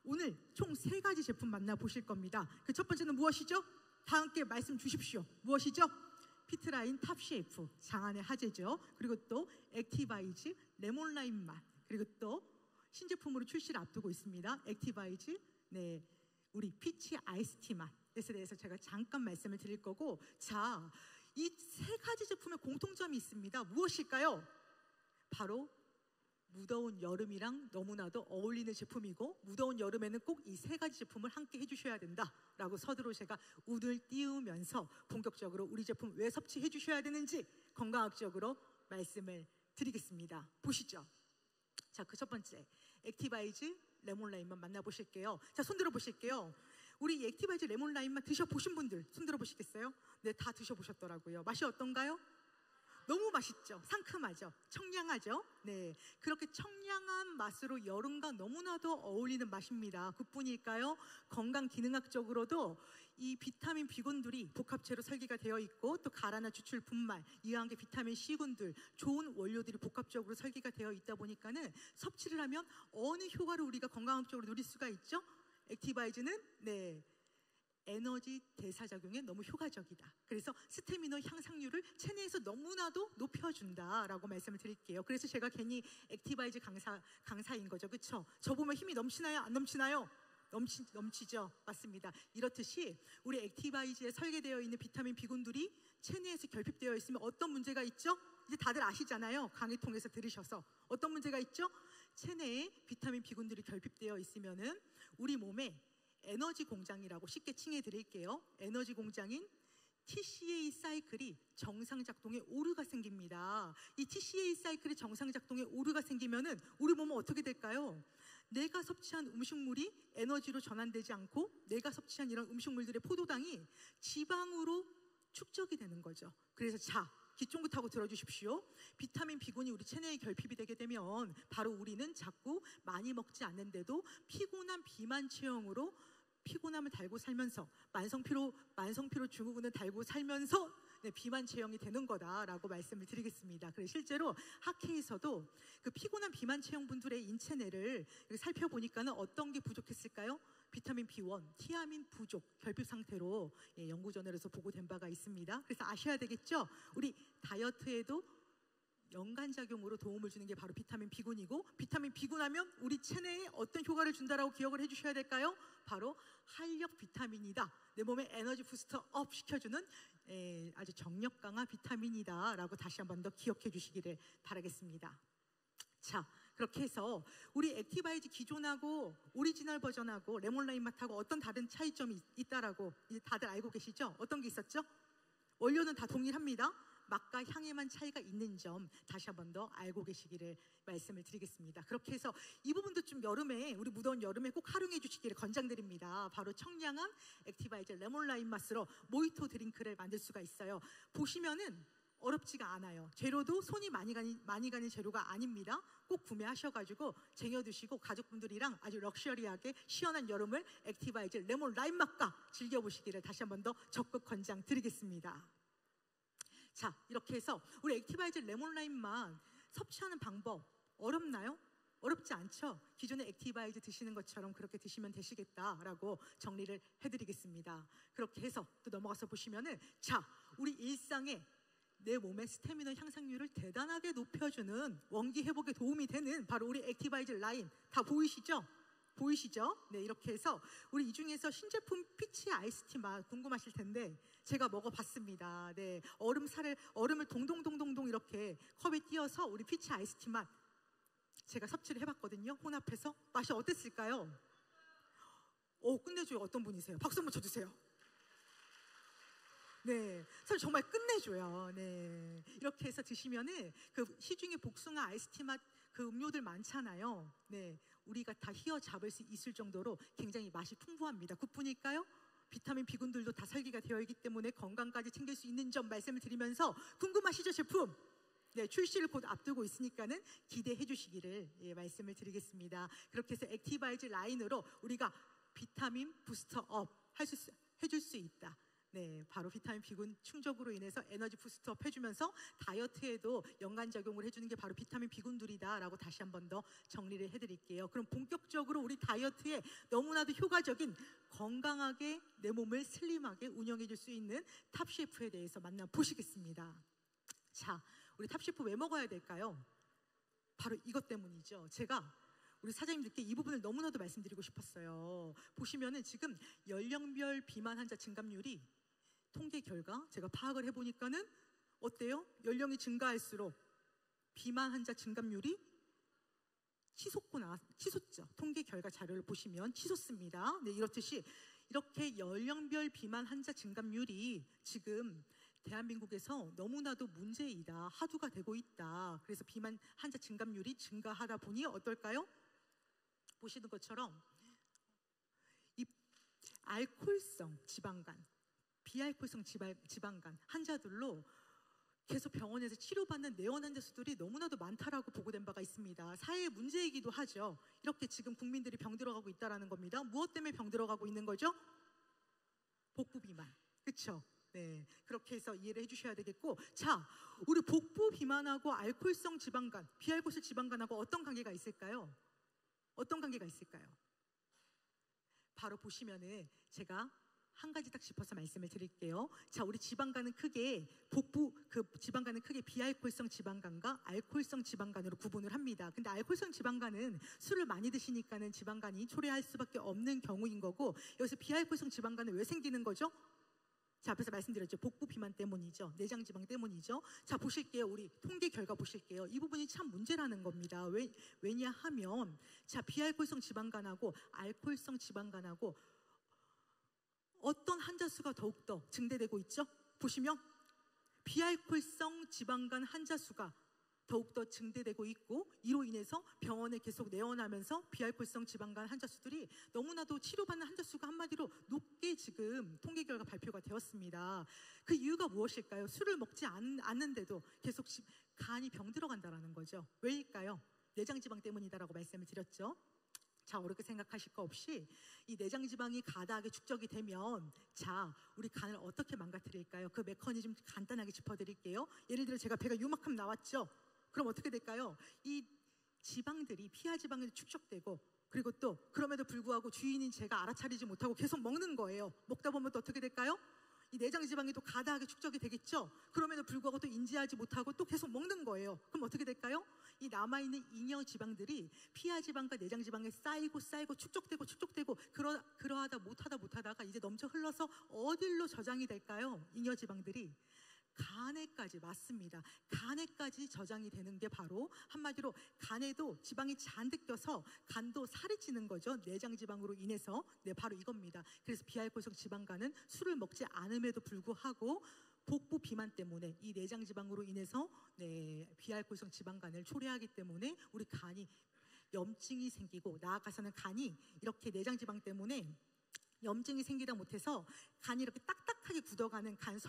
오늘 총 3가지 제품 만나보실 겁니다. 그 첫 번째는 무엇이죠? 다 함께 말씀 주십시오. 무엇이죠? 피트라인 탑쉐이프 장안의 화제죠. 그리고 또 액티바이즈 레몬라임 맛, 그리고 또 신제품으로 출시를 앞두고 있습니다. 액티바이즈 우리 피치 아이스티 맛에 대해서 제가 잠깐 말씀을 드릴 거고, 자, 이 3가지 제품의 공통점이 있습니다. 무엇일까요? 바로 무더운 여름이랑 너무나도 어울리는 제품이고, 무더운 여름에는 꼭 이 3가지 제품을 함께 해주셔야 된다라고 서두로 제가 운을 띄우면서 본격적으로 우리 제품 왜 섭취해 주셔야 되는지 건강학적으로 말씀을 드리겠습니다. 보시죠. 자, 그 첫 번째 액티바이즈 레몬라임만 만나보실게요. 자, 손들어 보실게요. 우리 액티바이즈 레몬라임만 드셔보신 분들 손들어 보시겠어요? 네, 다 드셔보셨더라고요. 맛이 어떤가요? 너무 맛있죠? 상큼하죠? 청량하죠? 네, 그렇게 청량한 맛으로 여름과 너무나도 어울리는 맛입니다. 그뿐일까요? 건강 기능학적으로도 이 비타민 B군들이 복합체로 설계가 되어 있고, 또 가라나 추출 분말, 이와 함께 비타민 C군들, 좋은 원료들이 복합적으로 설계가 되어 있다 보니까는 섭취를 하면 어느 효과를 우리가 건강학적으로 누릴 수가 있죠? 액티바이즈는 에너지 대사작용에 너무 효과적이다. 그래서 스태미너 향상률을 체내에서 너무나도 높여준다라고 말씀을 드릴게요. 그래서 제가 괜히 액티바이즈 강사인 거죠. 그렇죠? 저 보면 힘이 넘치나요? 안 넘치나요? 넘치죠? 맞습니다. 이렇듯이 우리 액티바이즈에 설계되어 있는 비타민 B군들이 체내에서 결핍되어 있으면 어떤 문제가 있죠? 이제 다들 아시잖아요. 강의 통해서 들으셔서 어떤 문제가 있죠? 체내에 비타민 B군들이 결핍되어 있으면은 우리 몸에 에너지 공장이라고 쉽게 칭해 드릴게요. 에너지 공장인 TCA 사이클이 정상 작동에 오류가 생깁니다. 이 TCA 사이클이 정상 작동에 오류가 생기면은 우리 몸은 어떻게 될까요? 내가 섭취한 음식물이 에너지로 전환되지 않고, 내가 섭취한 이런 음식물들의 포도당이 지방으로 축적이 되는 거죠. 그래서 자, 귀 쫑긋하고 들어주십시오. 비타민 B군이 우리 체내에 결핍이 되게 되면 바로 우리는 자꾸 많이 먹지 않는데도 피곤한 비만 체형으로 피곤함을 달고 살면서 만성피로 증후군을 달고 살면서 비만 체형이 되는 거다라고 말씀을 드리겠습니다. 그래서 실제로 학회에서도 그 피곤한 비만 체형 분들의 인체내를 살펴보니까는 어떤 게 부족했을까요? 비타민 B1, 티아민 부족, 결핍 상태로 연구저널에서 보고된 바가 있습니다. 그래서 아셔야 되겠죠? 우리 다이어트에도 연관작용으로 도움을 주는 게 바로 비타민 B군이고, 비타민 B군 하면 우리 체내에 어떤 효과를 준다라고 기억을 해주셔야 될까요? 바로 활력 비타민이다. 내 몸에 에너지 부스터 업 시켜주는 아주 정력 강한 비타민이다 라고 다시 한 번 더 기억해 주시기를 바라겠습니다. 자, 그렇게 해서 우리 액티바이즈 기존하고 오리지널 버전하고 레몬라임 맛하고 어떤 다른 차이점이 있다라고 이제 다들 알고 계시죠? 어떤 게 있었죠? 원료는 다 동일합니다. 맛과 향에만 차이가 있는 점 다시 한 번 더 알고 계시기를 말씀을 드리겠습니다. 그렇게 해서 이 부분도 좀 여름에, 우리 무더운 여름에 꼭 활용해 주시기를 권장드립니다. 바로 청량한 액티바이즈 레몬라임 맛으로 모히토 드링크를 만들 수가 있어요. 보시면은 어렵지가 않아요. 재료도 손이 많이 가는 재료가 아닙니다. 꼭 구매하셔가지고 쟁여두시고 가족분들이랑 아주 럭셔리하게 시원한 여름을 액티바이즈 레몬라임 맛과 즐겨보시기를 다시 한 번 더 적극 권장드리겠습니다. 자, 이렇게 해서 우리 액티바이즈 레몬라임만 섭취하는 방법 어렵나요? 어렵지 않죠? 기존의 액티바이즈 드시는 것처럼 그렇게 드시면 되시겠다라고 정리를 해드리겠습니다. 그렇게 해서 또 넘어가서 보시면은, 자, 우리 일상에 내 몸의 스태미너 향상률을 대단하게 높여주는, 원기 회복에 도움이 되는 바로 우리 액티바이즈 라인 다 보이시죠? 보이시죠? 네, 이렇게 해서 우리 이 중에서 신제품 피치 아이스티 맛 궁금하실 텐데 제가 먹어봤습니다. 네, 얼음을 동동동동동 이렇게 컵에 띄어서 우리 피치 아이스티 맛 제가 섭취를 해봤거든요. 혼합해서 맛이 어땠을까요? 끝내줘요. 어떤 분이세요? 박수 한번 쳐주세요. 네, 사실 정말 끝내줘요. 네, 이렇게 해서 드시면은 그 시중에 복숭아 아이스티 맛 그 음료들 많잖아요. 네, 우리가 다 휘어잡을 수 있을 정도로 굉장히 맛이 풍부합니다. 그뿐일까요? 비타민 B군들도 다 설계가 되어 있기 때문에 건강까지 챙길 수 있는 점 말씀을 드리면서, 궁금하시죠, 제품? 네, 출시를 곧 앞두고 있으니까는 기대해 주시기를 말씀을 드리겠습니다. 그렇게 해서 액티바이즈 라인으로 우리가 비타민 부스터 업 해줄 수 있다. 네, 바로 비타민 B군 충족으로 인해서 에너지 부스트업 해주면서 다이어트에도 연관작용을 해주는 게 바로 비타민 B군들이다라고 다시 한 번 더 정리를 해드릴게요. 그럼 본격적으로 우리 다이어트에 너무나도 효과적인 건강하게 내 몸을 슬림하게 운영해줄 수 있는 탑셰프에 대해서 만나보시겠습니다. 자, 우리 탑셰프 왜 먹어야 될까요? 바로 이것 때문이죠. 제가 우리 사장님들께 이 부분을 너무나도 말씀드리고 싶었어요. 보시면은 지금 연령별 비만 환자 증감률이 통계 결과 제가 파악을 해보니까는 어때요? 연령이 증가할수록 비만 환자 증감률이 치솟죠. 통계 결과 자료를 보시면 치솟습니다. 네, 이렇듯이 이렇게 연령별 비만 환자 증감률이 지금 대한민국에서 너무나도 문제이다, 화두가 되고 있다. 그래서 비만 환자 증감률이 증가하다 보니 어떨까요? 보시는 것처럼 이 알코올성 지방간, 비알코올성 지방간 환자들로 계속 병원에서 치료받는 내원 환자 수들이 너무나도 많다라고 보고된 바가 있습니다. 사회의 문제이기도 하죠. 이렇게 지금 국민들이 병들어가고 있다는 겁니다. 무엇 때문에 병들어가고 있는 거죠? 복부 비만, 그렇죠? 네, 그렇게 해서 이해를 해주셔야 되겠고, 자, 우리 복부 비만하고 알코올성 지방간, 비알코올 지방간하고 어떤 관계가 있을까요? 어떤 관계가 있을까요? 바로 보시면은 제가 한 가지 딱 짚어서 말씀을 드릴게요. 자, 우리 지방간은 크게 지방간은 크게 비알코올성 지방간과 알코올성 지방간으로 구분을 합니다. 근데 알코올성 지방간은 술을 많이 드시니까는 지방간이 초래할 수밖에 없는 경우인 거고, 여기서 비알코올성 지방간은 왜 생기는 거죠? 자, 앞에서 말씀드렸죠. 복부 비만 때문이죠. 내장 지방 때문이죠. 자, 보실게요. 우리 통계 결과 보실게요. 이 부분이 참 문제라는 겁니다. 왜냐하면 자, 비알코올성 지방간하고 알코올성 지방간하고 어떤 환자 수가 더욱더 증대되고 있죠? 보시면 비알코올성 지방간 환자 수가 더욱더 증대되고 있고, 이로 인해서 병원에 계속 내원하면서 비알코올성 지방간 환자 수들이 너무나도 치료받는 환자 수가 한마디로 높게 지금 통계 결과 발표가 되었습니다. 그 이유가 무엇일까요? 술을 먹지 않는데도 계속 간이 병들어간다는 거죠. 왜일까요? 내장 지방 때문이다라고 말씀을 드렸죠. 자, 어렵게 생각하실 거 없이 이 내장 지방이 가다하게 축적이 되면, 자, 우리 간을 어떻게 망가뜨릴까요? 그 메커니즘 간단하게 짚어드릴게요. 예를 들어 제가 배가 요만큼 나왔죠. 그럼 어떻게 될까요? 이 지방들이 피하 지방이 축적되고, 그리고 또 그럼에도 불구하고 주인인 제가 알아차리지 못하고 계속 먹는 거예요. 먹다 보면 또 어떻게 될까요? 이 내장 지방이 또 가다하게 축적이 되겠죠. 그럼에도 불구하고 또 인지하지 못하고 또 계속 먹는 거예요. 그럼 어떻게 될까요? 이 남아있는 잉여 지방들이 피하 지방과 내장 지방에 쌓이고 축적되고 그러하다 못하다가 이제 넘쳐 흘러서 어딜로 저장이 될까요? 잉여 지방들이 간에까지, 맞습니다. 간에까지 저장이 되는 게 바로 한마디로 간에도 지방이 잔뜩 껴서 간도 살이 찌는 거죠. 내장 지방으로 인해서. 네, 바로 이겁니다. 그래서 비알코올성 지방간은 술을 먹지 않음에도 불구하고 복부 비만 때문에 이 내장 지방으로 인해서 비알코올성 지방간을 초래하기 때문에 우리 간이 염증이 생기고, 나아가서는 간이 이렇게 내장 지방 때문에 염증이 생기다 못해서 간이 이렇게 딱딱하게 굳어가는 간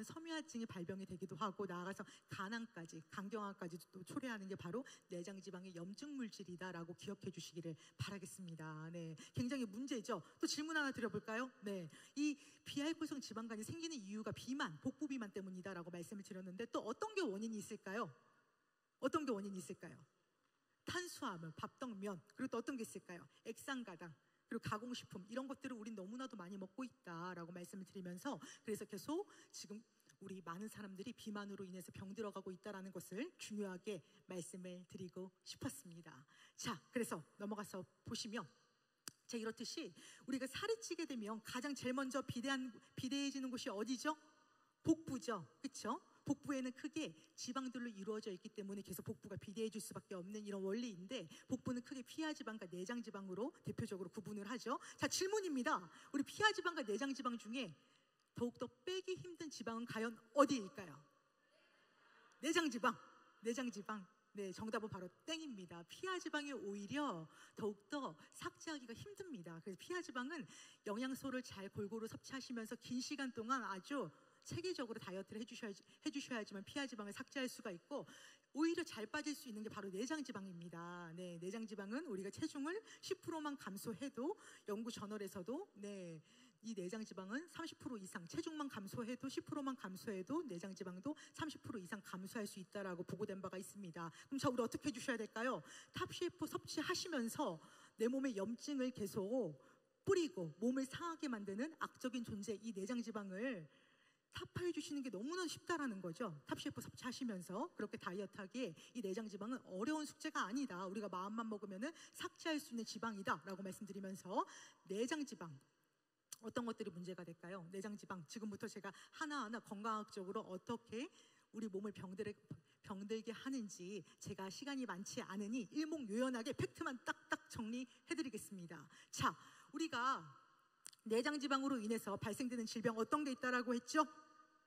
섬유화증이 발병이 되기도 하고, 나아가서 간경화까지 또 초래하는 게 바로 내장지방의 염증 물질이다라고 기억해 주시기를 바라겠습니다. 네, 굉장히 문제죠. 또 질문 하나 드려볼까요? 네, 이 비알코올성 지방간이 생기는 이유가 복부 비만 때문이다라고 말씀을 드렸는데, 또 어떤 게 원인이 있을까요? 어떤 게 원인이 있을까요? 탄수화물, 밥떡면, 그리고 또 어떤 게 있을까요? 액상가당, 그리고 가공식품, 이런 것들을 우린 너무나도 많이 먹고 있다라고 말씀을 드리면서, 그래서 계속 지금 우리 많은 사람들이 비만으로 인해서 병들어가고 있다는 것을 중요하게 말씀을 드리고 싶었습니다. 자, 그래서 넘어가서 보시면, 자, 이렇듯이 우리가 살이 찌게 되면 가장 제일 먼저 비대해지는 곳이 어디죠? 복부죠. 그렇죠? 복부에는 크게 지방들로 이루어져 있기 때문에 계속 복부가 비대해질 수밖에 없는 이런 원리인데, 복부는 크게 피하 지방과 내장 지방으로 대표적으로 구분을 하죠. 자, 질문입니다. 우리 피하 지방과 내장 지방 중에 더욱더 빼기 힘든 지방은 과연 어디일까요? 내장 지방. 네, 정답은 바로 땡입니다. 피하 지방이 오히려 더욱더 삭제하기가 힘듭니다. 그래서 피하 지방은 영양소를 잘 골고루 섭취하시면서 긴 시간 동안 아주 체계적으로 다이어트를 해주셔야지만 피하 지방을 삭제할 수가 있고, 오히려 잘 빠질 수 있는 게 바로 내장 지방입니다. 네, 내장 지방은 우리가 체중을 10%만 감소해도 연구 저널에서도 이 내장 지방은 30% 이상, 체중만 감소해도 10%만 감소해도 내장 지방도 30% 이상 감소할 수 있다라고 보고된 바가 있습니다. 그럼 자, 우리 어떻게 해주셔야 될까요? 탑셰프 섭취하시면서 내 몸에 염증을 계속 뿌리고 몸을 상하게 만드는 악적인 존재 이 내장 지방을 타파해 주시는 게 너무나 쉽다라는 거죠. 탑셰프 섭취하시면서 그렇게 다이어트하기에 이 내장 지방은 어려운 숙제가 아니다. 우리가 마음만 먹으면은 삭제할 수 있는 지방이다라고 말씀드리면서 내장 지방 어떤 것들이 문제가 될까요? 내장 지방 지금부터 제가 하나하나 건강학적으로 어떻게 우리 몸을 병들게 하는지 제가 시간이 많지 않으니 일목요연하게 팩트만 딱딱 정리해드리겠습니다. 자, 우리가 내장 지방으로 인해서 발생되는 질병 어떤 게 있다라고 했죠?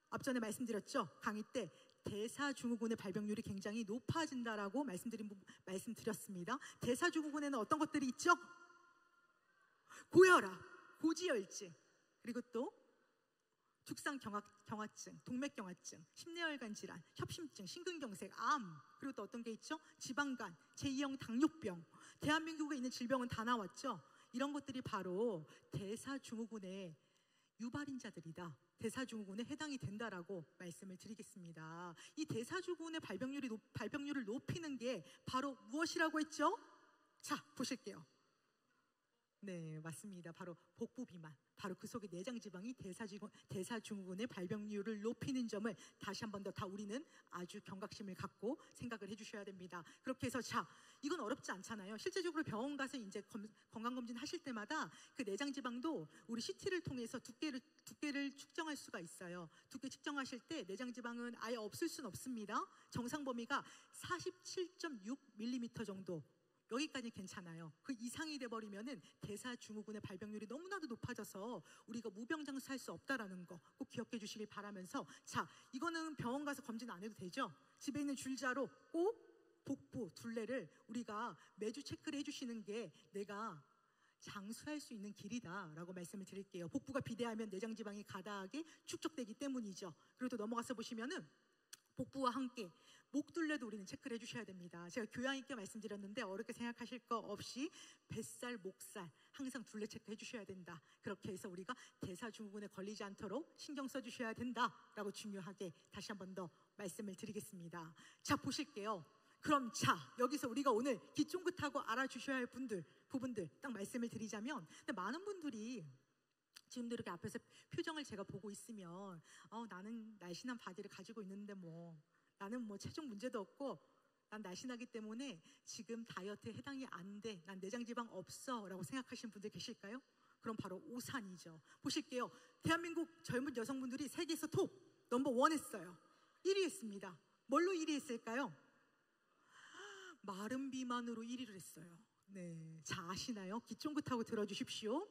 앞전에 말씀드렸죠? 강의 때 대사증후군의 발병률이 굉장히 높아진다라고 말씀드렸습니다. 대사증후군에는 어떤 것들이 있죠? 고혈압, 고지혈증, 그리고 또 죽상경화증, 동맥경화증, 심뇌혈관 질환, 협심증, 심근경색, 암, 그리고 또 어떤 게 있죠? 지방간, 제2형 당뇨병. 대한민국에 있는 질병은 다 나왔죠? 이런 것들이 바로 대사증후군의 유발인자들이다. 대사증후군에 해당이 된다라고 말씀을 드리겠습니다. 이 대사증후군의 발병률을 높이는 게 바로 무엇이라고 했죠? 자, 보실게요. 네, 맞습니다. 바로 복부 비만. 바로 그 속에 내장 지방이 대사증후군의 발병률을 높이는 점을 다시 한 번 더 다 우리는 아주 경각심을 갖고 생각을 해주셔야 됩니다. 그렇게 해서 자, 이건 어렵지 않잖아요. 실제적으로 병원 가서 이제 건강검진 하실 때마다 그 내장 지방도 우리 CT를 통해서 두께를 측정할 수가 있어요. 두께 측정하실 때 내장 지방은 아예 없을 수는 없습니다. 정상 범위가 47.6mm 정도. 여기까지 괜찮아요. 그 이상이 돼버리면은 대사증후군의 발병률이 너무나도 높아져서 우리가 무병장수할 수 없다라는 거 꼭 기억해 주시길 바라면서 자, 이거는 병원 가서 검진 안 해도 되죠? 집에 있는 줄자로 꼭 복부, 둘레를 우리가 매주 체크를 해주시는 게 내가 장수할 수 있는 길이다라고 말씀을 드릴게요. 복부가 비대하면 내장지방이 가다하게 축적되기 때문이죠. 그리고 또 넘어가서 보시면은 복부와 함께 목둘레도 우리는 체크를 해주셔야 됩니다. 제가 교양 있게 말씀드렸는데 어렵게 생각하실 거 없이 뱃살, 목살 항상 둘레 체크해 주셔야 된다. 그렇게 해서 우리가 대사증후군에 걸리지 않도록 신경 써주셔야 된다라고 중요하게 다시 한 번 더 말씀을 드리겠습니다. 자, 보실게요. 그럼 자, 여기서 우리가 오늘 귀 쫑긋하고 알아주셔야 할 부분들 딱 말씀을 드리자면, 근데 많은 분들이 지금도 이렇게 앞에서 표정을 제가 보고 있으면 나는 날씬한 바디를 가지고 있는데 나는 체중 문제도 없고 난 날씬하기 때문에 지금 다이어트에 해당이 안 돼, 난 내장지방 없어 라고 생각하시는 분들 계실까요? 그럼 바로 오산이죠. 보실게요. 대한민국 젊은 여성분들이 세계에서 톱 넘버 1 했어요. 1위 했습니다. 뭘로 1위 했을까요? 마른 비만으로 1위를 했어요. 네, 자, 아시나요? 귀 쫑긋하고 들어주십시오.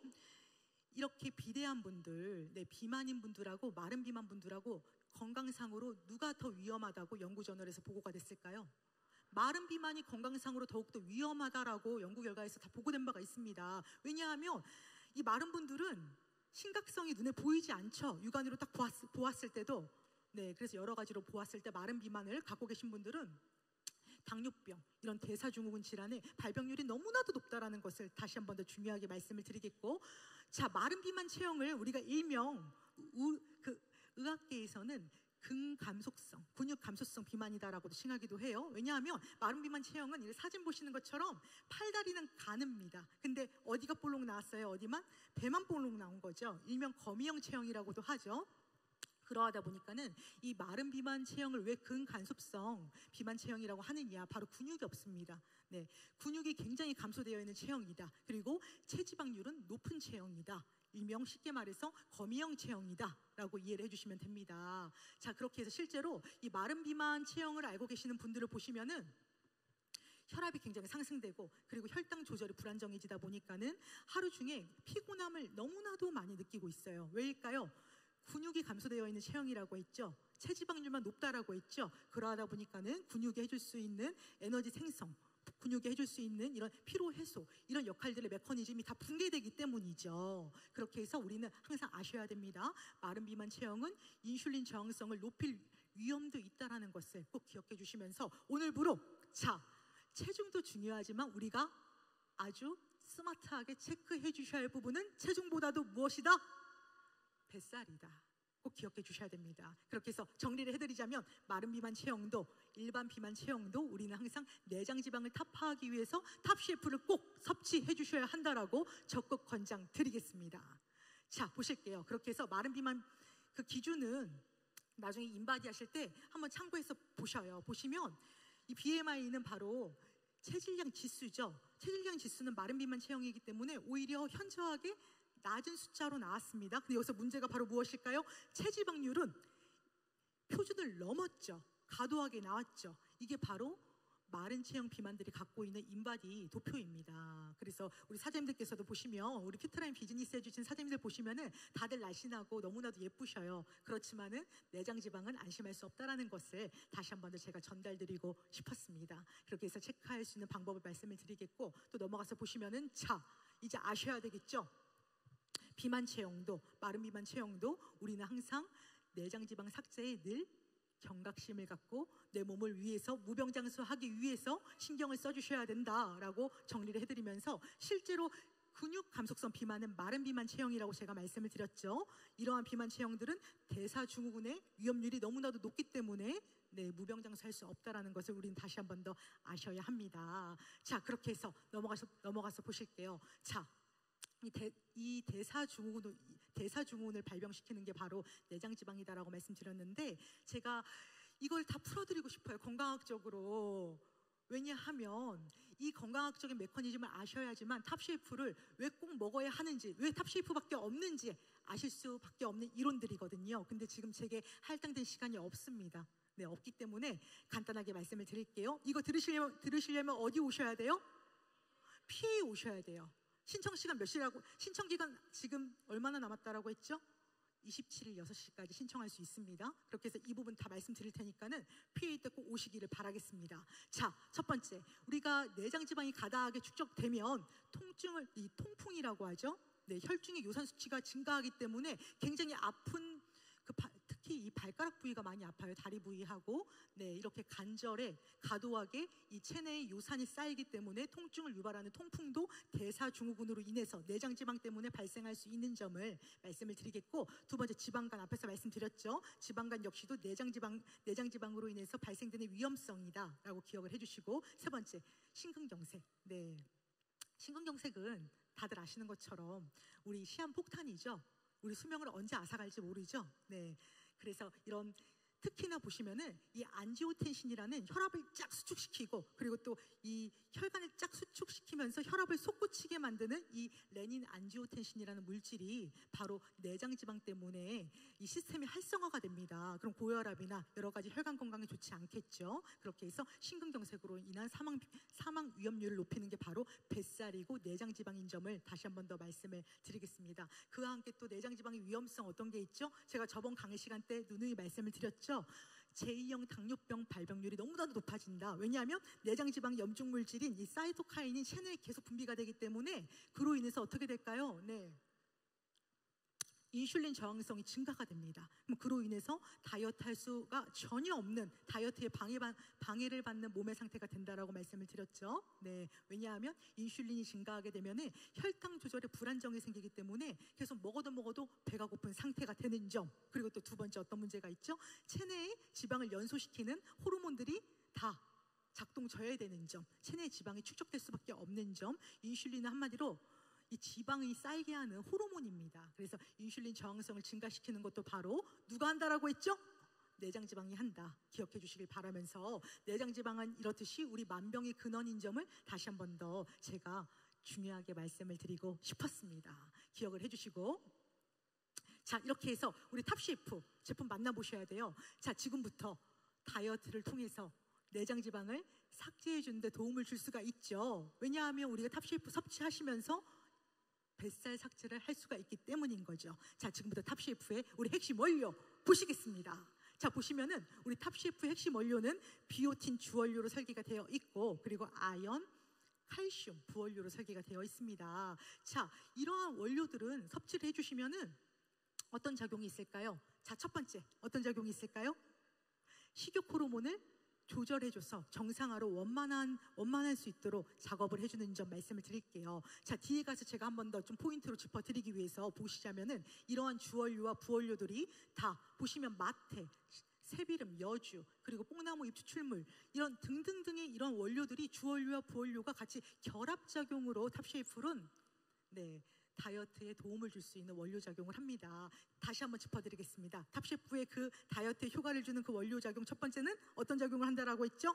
이렇게 비대한 분들, 비만인 분들하고 마른 비만 분들하고 건강상으로 누가 더 위험하다고 연구저널에서 보고가 됐을까요? 마른 비만이 건강상으로 더욱더 위험하다라고 연구 결과에서 다 보고된 바가 있습니다. 왜냐하면 이 마른 분들은 심각성이 눈에 보이지 않죠. 육안으로 딱 보았을 때도. 네, 그래서 여러 가지로 보았을 때 마른 비만을 갖고 계신 분들은 당뇨병, 이런 대사증후군 질환의 발병률이 너무나도 높다라는 것을 다시 한 번 더 중요하게 말씀을 드리겠고, 자, 마른 비만 체형을 우리가 일명 의학계에서는 근감속성, 근육 감소성 비만이다라고도 칭하기도 해요. 왜냐하면 마른 비만 체형은 이 사진 보시는 것처럼 팔다리는 가늡니다. 근데 어디가 볼록 나왔어요? 어디만? 배만 볼록 나온 거죠. 일명 거미형 체형이라고도 하죠. 그러하다 보니까는 이 마른 비만 체형을 왜 근간섭성 비만 체형이라고 하느냐, 바로 근육이 없습니다. 네, 근육이 굉장히 감소되어 있는 체형이다. 그리고 체지방률은 높은 체형이다. 일명 쉽게 말해서 거미형 체형이다 라고 이해를 해주시면 됩니다. 자, 그렇게 해서 실제로 이 마른 비만 체형을 알고 계시는 분들을 보시면은 혈압이 굉장히 상승되고, 그리고 혈당 조절이 불안정해지다 보니까는 하루 중에 피곤함을 너무나도 많이 느끼고 있어요. 왜일까요? 근육이 감소되어 있는 체형이라고 했죠. 체지방률만 높다라고 했죠. 그러하다 보니까는 근육이 해줄 수 있는 에너지 생성, 근육이 해줄 수 있는 이런 피로 해소, 이런 역할들의 메커니즘이 다 붕괴되기 때문이죠. 그렇게 해서 우리는 항상 아셔야 됩니다. 마른 비만 체형은 인슐린 저항성을 높일 위험도 있다라는 것을 꼭 기억해 주시면서, 오늘부로 자, 체중도 중요하지만 우리가 아주 스마트하게 체크해 주셔야 할 부분은 체중보다도 무엇이다? 뱃살이다. 꼭 기억해 주셔야 됩니다. 그렇게 해서 정리를 해드리자면 마른 비만 체형도 일반 비만 체형도 우리는 항상 내장 지방을 타파하기 위해서 탑CF를 꼭 섭취해 주셔야 한다라고 적극 권장드리겠습니다. 자, 보실게요. 그렇게 해서 마른 비만 그 기준은 나중에 인바디 하실 때 한번 참고해서 보셔요. 보시면 이 BMI는 바로 체질량 지수죠. 체질량 지수는 마른 비만 체형이기 때문에 오히려 현저하게 낮은 숫자로 나왔습니다. 근데 여기서 문제가 바로 무엇일까요? 체지방률은 표준을 넘었죠. 과도하게 나왔죠. 이게 바로 마른 체형 비만들이 갖고 있는 인바디 도표입니다. 그래서 우리 사장님들께서도 보시면 우리 큐트라인 비즈니스 해주신 사장님들 보시면은 다들 날씬하고 너무나도 예쁘셔요. 그렇지만은 내장 지방은 안심할 수 없다라는 것을 다시 한 번 더 제가 전달드리고 싶었습니다. 그렇게 해서 체크할 수 있는 방법을 말씀을 드리겠고, 또 넘어가서 보시면은 자, 이제 아셔야 되겠죠. 비만 체형도 마른 비만 체형도 우리는 항상 내장 지방 삭제에 늘 경각심을 갖고 내 몸을 위해서 무병장수하기 위해서 신경을 써주셔야 된다라고 정리를 해드리면서, 실제로 근육 감속성 비만은 마른 비만 체형이라고 제가 말씀을 드렸죠. 이러한 비만 체형들은 대사증후군의 위험률이 너무나도 높기 때문에 무병장수할 수 없다라는 것을 우리는 다시 한 번 더 아셔야 합니다. 자, 그렇게 해서 넘어가서 보실게요. 자, 이 대사증후군을 발병시키는 게 바로 내장지방이다라고 말씀드렸는데, 제가 이걸 다 풀어드리고 싶어요, 건강학적으로. 왜냐하면 이 건강학적인 메커니즘을 아셔야지만 탑CF를 왜 꼭 먹어야 하는지, 왜 탑CF밖에 없는지 아실 수밖에 없는 이론들이거든요. 근데 지금 제게 할당된 시간이 없습니다. 없기 때문에 간단하게 말씀을 드릴게요. 이거 들으시려면 어디 오셔야 돼요? PA 오셔야 돼요. 신청 시간 몇 시라고? 신청 기간 지금 얼마나 남았다라고 했죠? 27일 6시까지 신청할 수 있습니다. 그렇게 해서 이 부분 다 말씀드릴 테니까는 PA 때 꼭 오시기를 바라겠습니다. 자, 첫 번째, 우리가 내장 지방이 가다하게 축적되면 이 통풍이라고 하죠. 혈중의 요산 수치가 증가하기 때문에 굉장히 아픈 특히 이 발가락 부위가 많이 아파요. 다리 부위하고 이렇게 관절에 과도하게 이 체내의 요산이 쌓이기 때문에 통증을 유발하는 통풍도 대사증후군으로 인해서 내장 지방 때문에 발생할 수 있는 점을 말씀을 드리겠고, 두 번째, 지방간 앞에서 말씀드렸죠. 지방간 역시도 내장 지방으로 인해서 발생되는 위험성이다라고 기억을 해주시고, 세 번째, 심근경색. 심근경색은 다들 아시는 것처럼 우리 시한폭탄이죠. 우리 수명을 언제 앗아갈지 모르죠. 그래서 이런 특히나 보시면은 이 안지오텐신이라는 혈압을 쫙 수축시키고, 그리고 또 이 혈관을 쫙 수축시키면서 혈압을 솟구치게 만드는 이 레닌 안지오텐신이라는 물질이 바로 내장 지방 때문에 이 시스템이 활성화가 됩니다. 그럼 고혈압이나 여러 가지 혈관 건강에 좋지 않겠죠. 그렇게 해서 심근경색으로 인한 사망 위험률을 높이는 게 바로 뱃살이고 내장 지방인 점을 다시 한 번 더 말씀을 드리겠습니다. 그와 함께 또 내장 지방의 위험성 어떤 게 있죠? 제가 저번 강의 시간 때 누누이 말씀을 드렸죠. 제2형 당뇨병 발병률이 너무나도 높아진다. 왜냐하면 내장지방 염증 물질인 이 사이토카인이 체내에 계속 분비가 되기 때문에 그로 인해서 어떻게 될까요? 인슐린 저항성이 증가가 됩니다. 그럼 그로 인해서 다이어트 할 수가 전혀 없는, 다이어트에 방해를 받는 몸의 상태가 된다라고 말씀을 드렸죠. 왜냐하면 인슐린이 증가하게 되면 혈당 조절에 불안정이 생기기 때문에 계속 먹어도 배가 고픈 상태가 되는 점. 그리고 또 두 번째, 어떤 문제가 있죠? 체내에 지방을 연소시키는 호르몬들이 다 작동져야 되는 점, 체내 지방이 축적될 수밖에 없는 점. 인슐린은 한마디로 이 지방이 쌓이게 하는 호르몬입니다. 그래서 인슐린 저항성을 증가시키는 것도 바로 누가 한다라고 했죠? 내장지방이 한다. 기억해 주시길 바라면서, 내장지방은 이렇듯이 우리 만병의 근원인 점을 다시 한 번 더 제가 중요하게 말씀을 드리고 싶었습니다. 기억을 해주시고, 자, 이렇게 해서 우리 탑CF 제품 만나보셔야 돼요. 자, 지금부터 다이어트를 통해서 내장지방을 삭제해 주는 데 도움을 줄 수가 있죠. 왜냐하면 우리가 탑CF 섭취하시면서 뱃살 삭제를 할 수가 있기 때문인 거죠. 자, 지금부터 탑CF의 우리 핵심 원료 보시겠습니다. 자, 보시면은 우리 탑CF 핵심 원료는 비오틴 주원료로 설계가 되어 있고, 그리고 아연, 칼슘 부원료로 설계가 되어 있습니다. 자, 이러한 원료들은 섭취를 해주시면은 어떤 작용이 있을까요? 자, 첫 번째, 어떤 작용이 있을까요? 식욕 호르몬을 조절해줘서 정상화로 원만할 수 있도록 작업을 해주는 점 말씀을 드릴게요. 자, 뒤에 가서 제가 한 번 더 좀 포인트로 짚어드리기 위해서 보시자면은 이러한 주원료와 부원료들이 다 보시면 마태, 새비름, 여주, 그리고 뽕나무 잎 추출물 이런 등등등의 이런 원료들이 주원료와 부원료가 같이 결합작용으로 탑쉐이프는 다이어트에 도움을 줄 수 있는 원료 작용을 합니다. 다시 한번 짚어드리겠습니다. 탑셰프의 그 다이어트에 효과를 주는 그 원료 작용 첫 번째는 어떤 작용을 한다라고 했죠?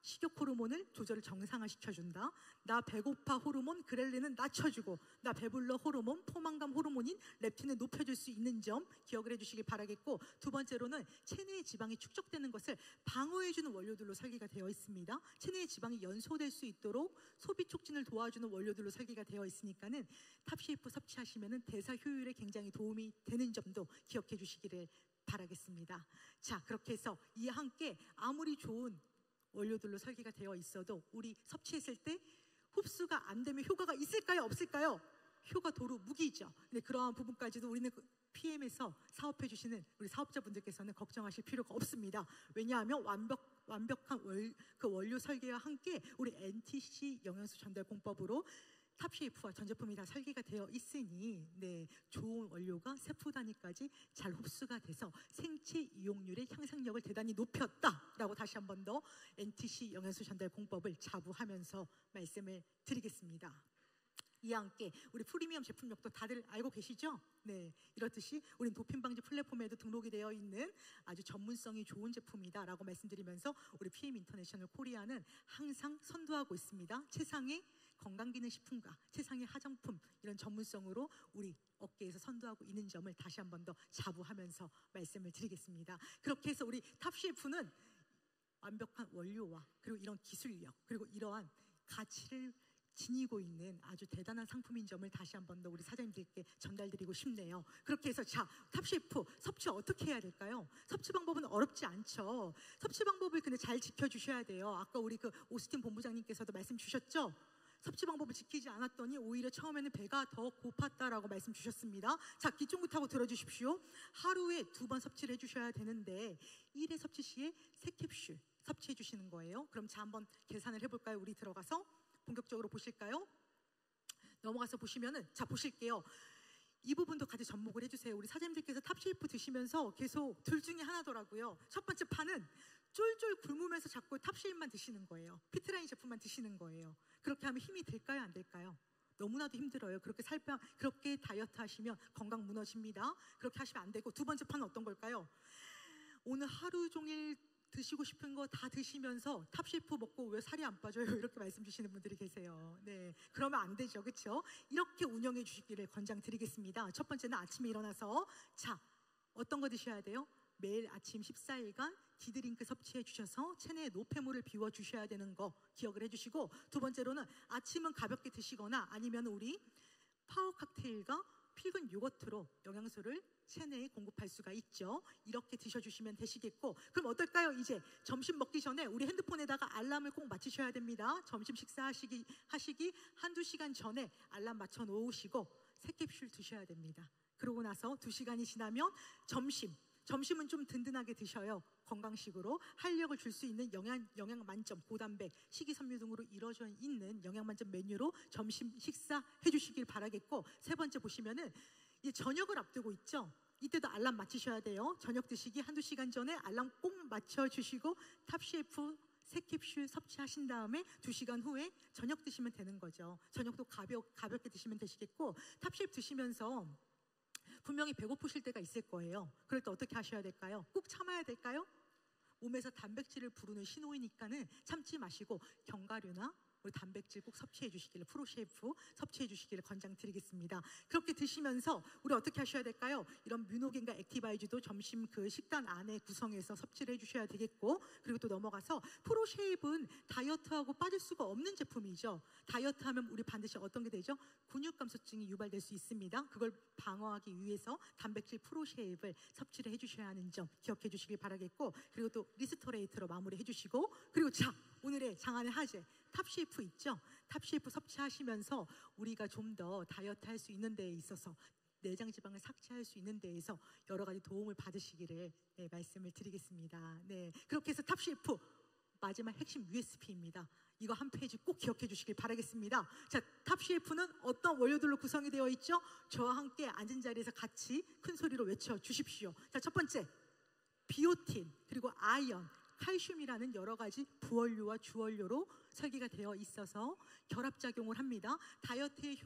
식욕 호르몬을 조절을 정상화시켜준다. 나 배고파 호르몬 그렐린은 낮춰주고, 나 배불러 호르몬 포만감 호르몬인 렙틴을 높여줄 수 있는 점 기억을 해주시기 바라겠고, 두 번째로는 체내의 지방이 축적되는 것을 방어해주는 원료들로 설계가 되어 있습니다. 체내의 지방이 연소될 수 있도록 소비 촉진을 도와주는 원료들로 설계가 되어 있으니까는 탑쉐이프 섭취하시면은 대사 효율에 굉장히 도움이 되는 점도 기억해 주시기를 바라겠습니다. 자, 그렇게 해서 이와 함께 아무리 좋은 원료들로 설계가 되어 있어도 우리 섭취했을 때 흡수가 안 되면 효과가 있을까요? 없을까요? 효가 도루 무기죠. 근데 그러한 부분까지도 우리는 PM에서 사업해 주시는 우리 사업자분들께서는 걱정하실 필요가 없습니다. 왜냐하면 완벽한 그 원료 설계와 함께 우리 NTC 영양소 전달 공법으로 탑쉐이프와 전 제품이 다 설계가 되어 있으니 좋은 원료가 세포 단위까지 잘 흡수가 돼서 생체 이용률의 향상력을 대단히 높였다라고 다시 한 번 더 NTC 영양소 전달 공법을 자부하면서 말씀을 드리겠습니다. 이와 함께 우리 프리미엄 제품력도 다들 알고 계시죠? 이렇듯이 우린 도핑 방지 플랫폼에도 등록이 되어 있는 아주 전문성이 좋은 제품이다라고 말씀드리면서 우리 PM 인터내셔널 코리아는 항상 선도하고 있습니다. 최상의 건강기능식품과 최상의 화장품 이런 전문성으로 우리 업계에서 선도하고 있는 점을 다시 한 번 더 자부하면서 말씀을 드리겠습니다. 그렇게 해서 우리 탑셰프는 완벽한 원료와 그리고 이런 기술력 그리고 이러한 가치를 지니고 있는 아주 대단한 상품인 점을 다시 한 번 더 우리 사장님들께 전달드리고 싶네요. 그렇게 해서 자, 탑셰프 섭취 어떻게 해야 될까요? 섭취 방법은 어렵지 않죠. 섭취 방법을 근데 잘 지켜주셔야 돼요. 아까 우리 그 오스틴 본부장님께서도 말씀 주셨죠? 섭취 방법을 지키지 않았더니 오히려 처음에는 배가 더 고팠다라고 말씀 주셨습니다. 자, 귀 쫑긋하고 들어주십시오. 하루에 2번 섭취를 해주셔야 되는데 1회 섭취 시에 3캡슐 섭취해 주시는 거예요. 그럼 자, 한번 계산을 해볼까요? 우리 들어가서 본격적으로 보실까요? 넘어가서 보시면은 자, 보실게요. 이 부분도 같이 접목을 해주세요. 우리 사장님들께서 탑쉐이프 드시면서 계속 둘 중에 하나더라고요. 첫 번째 판은 쫄쫄 굶으면서 자꾸 탑쉐이프만 드시는 거예요. 피트라인 제품만 드시는 거예요. 그렇게 하면 힘이 될까요? 안 될까요? 너무나도 힘들어요. 그렇게 다이어트 하시면 건강 무너집니다. 그렇게 하시면 안 되고, 두 번째 판은 어떤 걸까요? 오늘 하루 종일 드시고 싶은 거 다 드시면서 탑쉐이프 먹고 왜 살이 안 빠져요? 이렇게 말씀 주시는 분들이 계세요. 그러면 안 되죠, 그렇죠? 이렇게 운영해 주시기를 권장드리겠습니다. 첫 번째는 아침에 일어나서 자, 어떤 거 드셔야 돼요? 매일 아침 14일간 디드링크 섭취해 주셔서 체내의 노폐물을 비워 주셔야 되는 거 기억을 해주시고, 두 번째로는 아침은 가볍게 드시거나 아니면 우리 파워 칵테일과 필근 요거트로 영양소를 체내에 공급할 수가 있죠. 이렇게 드셔주시면 되시겠고, 그럼 어떨까요? 이제 점심 먹기 전에 우리 핸드폰에다가 알람을 꼭 맞추셔야 됩니다. 점심 식사하시기 한두 시간 전에 알람 맞춰 놓으시고 3캡슐 드셔야 됩니다. 그러고 나서 2시간이 지나면 점심은 좀 든든하게 드셔요. 건강식으로 활력을 줄 수 있는 영양 만점, 고단백, 식이섬유 등으로 이루어져 있는 영양 만점 메뉴로 점심 식사 해주시길 바라겠고, 세 번째 보시면은 이제 저녁을 앞두고 있죠. 이때도 알람 맞추셔야 돼요. 저녁 드시기 한두 시간 전에 알람 꼭 맞춰주시고 탑쉐이프 3캡슐 섭취하신 다음에 2시간 후에 저녁 드시면 되는 거죠. 저녁도 가볍게 드시면 되시겠고, 탑쉐이프 드시면서 분명히 배고프실 때가 있을 거예요. 그럴 때 어떻게 하셔야 될까요? 꾹 참아야 될까요? 몸에서 단백질을 부르는 신호이니까는 참지 마시고 견과류나 우리 단백질 꼭 섭취해 주시기를, 프로쉐이프 섭취해 주시기를 권장드리겠습니다. 그렇게 드시면서 우리 어떻게 하셔야 될까요? 이런 뮤노겐과 액티바이즈도 점심 그 식단 안에 구성해서 섭취를 해주셔야 되겠고, 그리고 또 넘어가서 프로쉐이프는 다이어트하고 빠질 수가 없는 제품이죠. 다이어트하면 우리 반드시 어떤 게 되죠? 근육 감소증이 유발될 수 있습니다. 그걸 방어하기 위해서 단백질 프로쉐이프를 섭취를 해주셔야 하는 점 기억해 주시길 바라겠고, 그리고 또 리스토레이트로 마무리해 주시고, 그리고 자, 오늘의 장안의 화제 탑쉐이프 있죠? 탑쉐이프 섭취하시면서 우리가 좀 더 다이어트 할 수 있는 데에 있어서 내장 지방을 삭제할 수 있는 데에서 여러 가지 도움을 받으시기를 말씀을 드리겠습니다. 그렇게 해서 탑쉐이프 마지막 핵심 USP입니다. 이거 한 페이지 꼭 기억해 주시길 바라겠습니다. 자, 탑셰프는 어떤 원료들로 구성이 되어 있죠? 저와 함께 앉은 자리에서 같이 큰 소리로 외쳐 주십시오. 자, 첫 번째, 비오틴, 그리고 아연, 칼슘이라는 여러 가지 부원료와 주원료로 설계가 되어 있어서 결합작용을 합니다. 다이어트의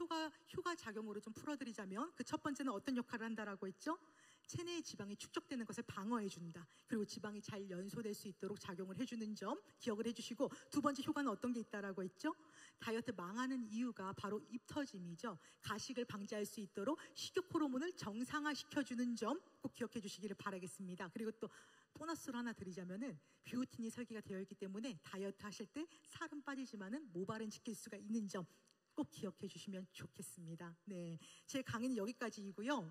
효과작용으로 좀 풀어드리자면 그 첫 번째는 어떤 역할을 한다라고 했죠? 체내의 지방이 축적되는 것을 방어해 준다. 그리고 지방이 잘 연소될 수 있도록 작용을 해주는 점 기억을 해주시고, 두 번째 효과는 어떤 게 있다라고 했죠? 다이어트 망하는 이유가 바로 입 터짐이죠. 가식을 방지할 수 있도록 식욕 호르몬을 정상화시켜주는 점 꼭 기억해 주시기를 바라겠습니다. 그리고 또 보너스로 하나 드리자면은 비오틴이 설계가 되어 있기 때문에 다이어트 하실 때 살은 빠지지만은 모발은 지킬 수가 있는 점 꼭 기억해 주시면 좋겠습니다. 네, 제 강의는 여기까지이고요.